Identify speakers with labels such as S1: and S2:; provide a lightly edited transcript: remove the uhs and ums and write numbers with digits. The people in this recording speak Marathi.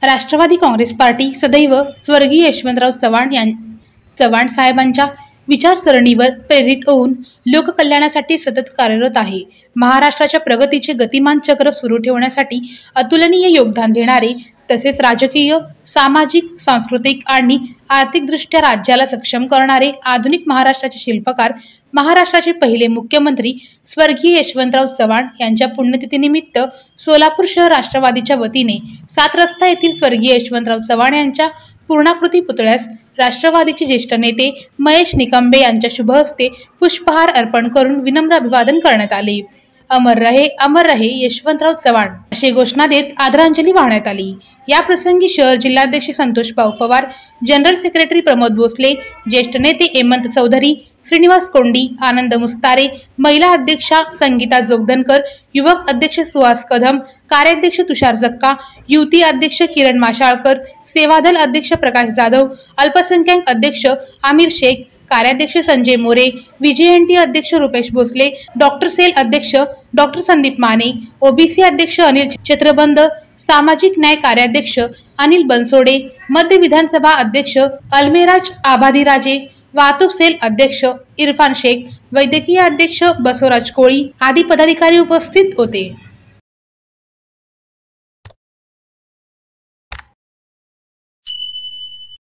S1: राष्ट्रवादी काँग्रेस पार्टी सदैव स्वर्गीय यशवंतराव चव्हाण साहेबांच्या विचारसरणीवर प्रेरित होऊन लोककल्याणासाठी सतत कार्यरत आहे। महाराष्ट्राच्या प्रगतीचे गतिमान चक्र सुरू ठेवण्यासाठी अतुलनीय योगदान देणारे तसेच राजकीय, सामाजिक, सांस्कृतिक आणि आर्थिकदृष्ट्या राज्याला सक्षम करणारे आधुनिक महाराष्ट्राचे शिल्पकार, महाराष्ट्राचे पहिले मुख्यमंत्री स्वर्गीय यशवंतराव चव्हाण यांच्या पुण्यतिथीनिमित्त सोलापूर शहर राष्ट्रवादीच्या वतीने 7 रस्ता येथील स्वर्गीय यशवंतराव चव्हाण यांच्या पूर्णाकृती पुतळ्यास राष्ट्रवादीचे ज्येष्ठ नेते महेश निकंबे यांच्या शुभ हस्ते पुष्पहार अर्पण करून विनम्र अभिवादन करण्यात आले। अमर रहे यशवंतराव चव्हाण अशी घोषणा देत आदरांजली वाहण्यात आली। या प्रसंगी शहर जिल्हाध्यक्ष संतोष पवार, जनरल सेक्रेटरी प्रमोद भोसले, ज्येष्ठ नेते हेमंत चौधरी, श्रीनिवास कोंडी, आनंद मुस्तारे, महिला अध्यक्षा संगीता जोगदनकर, युवक अध्यक्ष सुहास कदम, कार्याध्यक्ष तुषार जक्का, युवती अध्यक्ष किरण माशाळकर, सेवादल अध्यक्ष प्रकाश जाधव, अल्पसंख्याक अध्यक्ष आमिर शेख, कार्याध्यक्ष संजय मोरे, VJNT अध्यक्ष रुपेश भोसले, डॉक्टर सेल अध्यक्ष डॉक्टर संदीप माने, OBC अध्यक्ष अनिल छत्रबंद, सामाजिक न्याय कार्याध्यक्ष अनिल बनसोडे, मध्य विधानसभा अध्यक्ष अल्मेराज आबादीराजे, वाहतूक सेल अध्यक्ष इरफान शेख, वैद्यकीय अध्यक्ष बसवराज कोळी आदी पदाधिकारी उपस्थित होते।